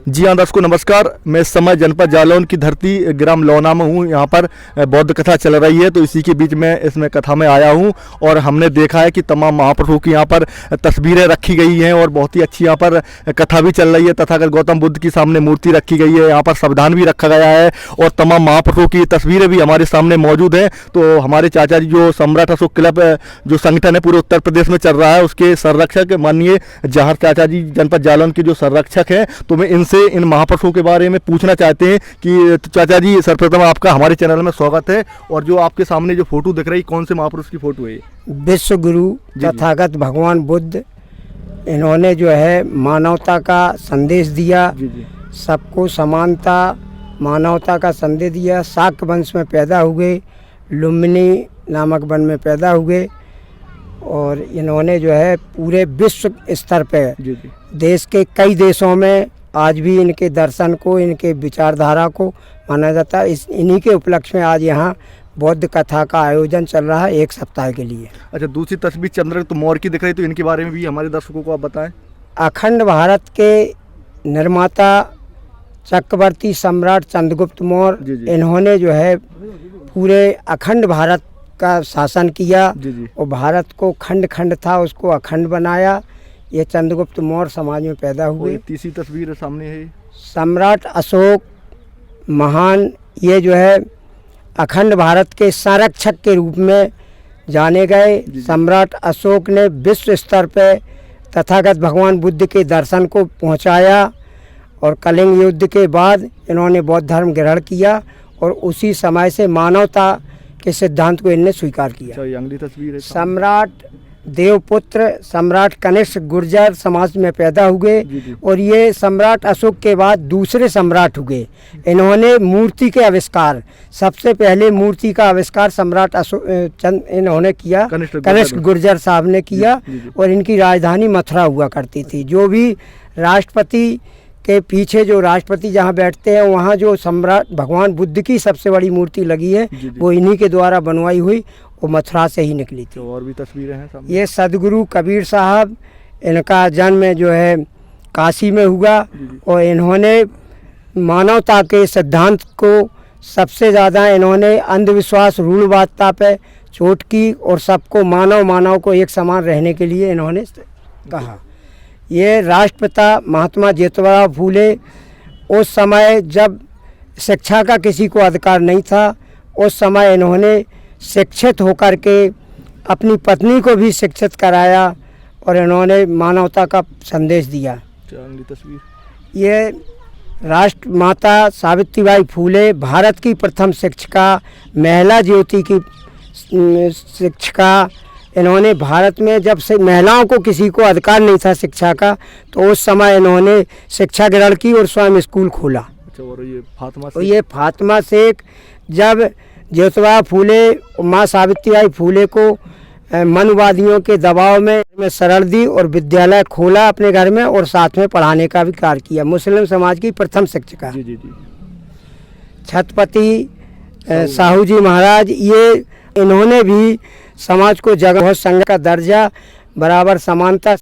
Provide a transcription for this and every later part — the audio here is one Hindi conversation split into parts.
जी हाँ दर्शकों नमस्कार। मैं इस समय जनपद जालौन की धरती ग्राम लौना में हूँ। यहाँ पर बौद्ध कथा चल रही है, तो इसी के बीच में इसमें कथा में आया हूँ और हमने देखा है कि तमाम महापुरुषों की यहाँ पर तस्वीरें रखी गई हैं और बहुत ही अच्छी यहाँ पर कथा भी चल रही है। तथागत गौतम बुद्ध की सामने मूर्ति रखी गई है, यहाँ पर संविधान भी रखा गया है और तमाम महापुरुषों की तस्वीरें भी हमारे सामने मौजूद हैं। तो हमारे चाचा जी जो सम्राट अशोक क्लब जो संगठन है पूरे उत्तर प्रदेश में चल रहा है, उसके संरक्षक माननीय जहर चाचा जी जनपद जालौन के जो संरक्षक हैं, तो मैं इनसे इन महापुरुषों के बारे में पूछना चाहते हैं कि चाचा जी सर्वप्रथम आपका हमारे चैनल में स्वागत है। और जो आपके सामने जो फोटो दिख रही, कौन से महापुरुष की फोटो है? विश्व गुरु तथागत भगवान बुद्ध, इन्होंने जो है मानवता का संदेश दिया, सबको समानता मानवता का संदेश दिया। शाक्य वंश में पैदा हुए, लुम्बिनी नामक वन में पैदा हुए और इन्होंने जो है पूरे विश्व स्तर पे देश के कई देशों में आज भी इनके दर्शन को, इनके विचारधारा को माना जाता है। इन्हीं के उपलक्ष्य में आज यहाँ बौद्ध कथा का आयोजन चल रहा है 1 सप्ताह के लिए। अच्छा, दूसरी तस्वीर चंद्र तो मौर्य की दिख रही, तो इनके बारे में भी हमारे दर्शकों को आप बताएं। अखंड भारत के निर्माता चक्रवर्ती सम्राट चंद्रगुप्त मौर्य, इन्होंने जो है पूरे अखंड भारत का शासन किया और भारत को खंड खंड था उसको अखंड बनाया। ये चंद्रगुप्त मौर्य समाज में पैदा हुए। तीसरी तस्वीर सामने है, सम्राट अशोक महान, ये जो है अखंड भारत के संरक्षक के रूप में जाने गए। सम्राट अशोक ने विश्व स्तर पे तथागत भगवान बुद्ध के दर्शन को पहुंचाया और कलिंग युद्ध के बाद इन्होंने बौद्ध धर्म ग्रहण किया और उसी समय से मानवता के सिद्धांत को इन्हें स्वीकार किया। अगली तस्वीर है, सम्राट देवपुत्र सम्राट कनिष्क गुर्जर समाज में पैदा हुए और ये सम्राट अशोक के बाद दूसरे सम्राट हुए। इन्होंने मूर्ति के आविष्कार, सबसे पहले मूर्ति का आविष्कार सम्राट अशोक इन्होंने किया, कनिष्क गुर्जर साहब ने किया और इनकी राजधानी मथुरा हुआ करती थी। जो भी राष्ट्रपति के पीछे जो राष्ट्रपति जहाँ बैठते हैं वहाँ जो सम्राट भगवान बुद्ध की सबसे बड़ी मूर्ति लगी है वो इन्हीं के द्वारा बनवाई हुई, वो मथुरा से ही निकली थी। और भी तस्वीरें हैं सामने। ये सदगुरु कबीर साहब, इनका जन्म जो है काशी में हुआ और इन्होंने मानवता के सिद्धांत को सबसे ज़्यादा इन्होंने अंधविश्वास रूढ़वादिता पे चोट की और सबको मानव को एक समान रहने के लिए इन्होंने कहा। ये राष्ट्रपिता महात्मा ज्योतिबा फूले, उस समय जब शिक्षा का किसी को अधिकार नहीं था, उस समय इन्होंने शिक्षित होकर के अपनी पत्नी को भी शिक्षित कराया और इन्होंने मानवता का संदेश दिया। अगली तस्वीर, ये राष्ट्रमाता सावित्रीबाई फूले, भारत की प्रथम शिक्षिका, महिला ज्योति की शिक्षिका। इन्होंने भारत में जब से महिलाओं को किसी को अधिकार नहीं था शिक्षा का, तो उस समय इन्होंने शिक्षा ग्रहण की और स्वयं स्कूल खोला। अच्छा, और ये फातिमा शेख जब ज्योतिबा फूले माँ सावित्रीबाई फूले को मनवादियों के दबाव में शरण दी और विद्यालय खोला अपने घर में और साथ में पढ़ाने का भी कार्य किया। मुस्लिम समाज की प्रथम शिक्षिका। छत्रपति साहू जी महाराज, ये इन्होंने भी समाज को जगह संघ का दर्जा, बराबर समानता।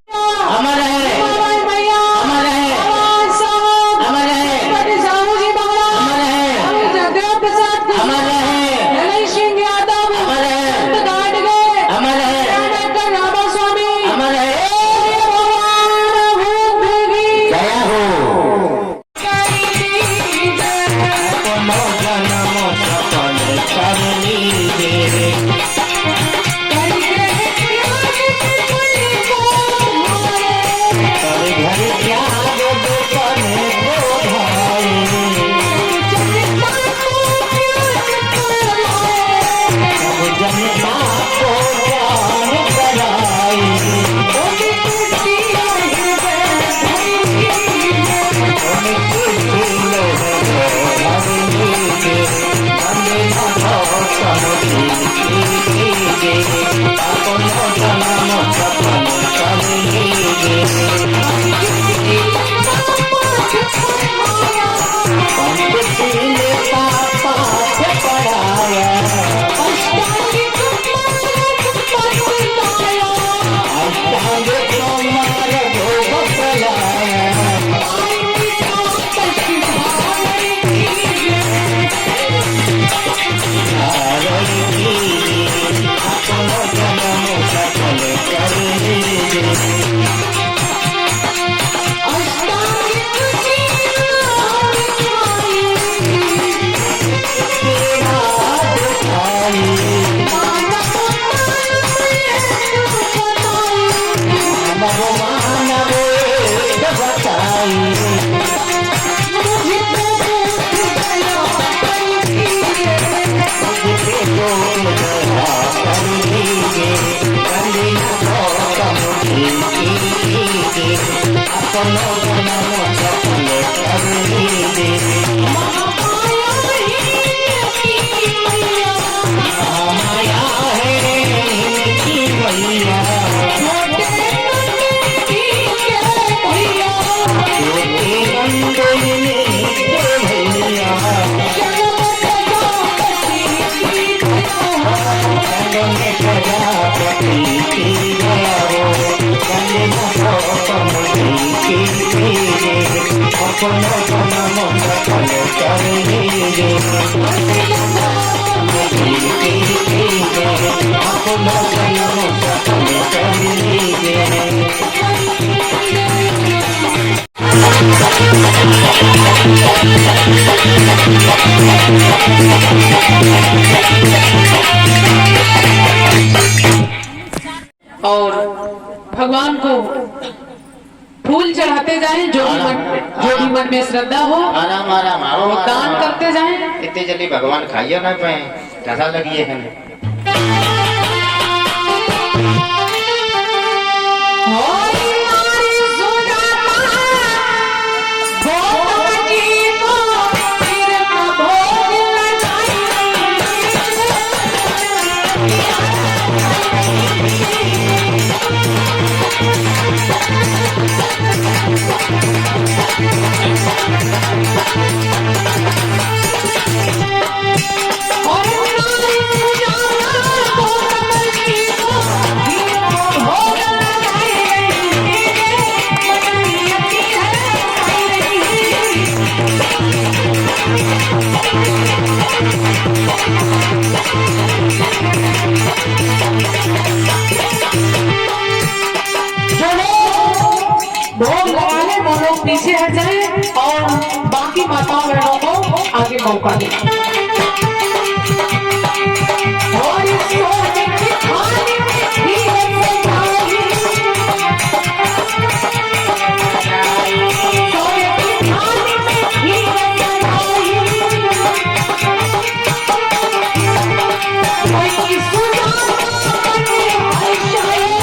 अपनो जन्म सफल कर लीजे महामाया है इनकी मैया छोटे रंगोली के भैया प्रजापति की गारो अपनो जन्म सफल कर लीजे अपनो जन्म सफल कर लीजे और भगवान को फूल चढ़ाते जाएं, जो भी मन में श्रद्धा हो आराम आराम आओ वो दान करते जाएं। इतने जल्दी भगवान खाइयो ना पाए कैसा लगिए है भोग लगाने वो लोग पीछे हट जाए और बाकी माताओं बहनों को आगे मौका दें। और इस सोने की थाली में हीरे सजाई, सोने की थाली में हीरे सजाई, वही सुजाने हर शायर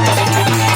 Thank you.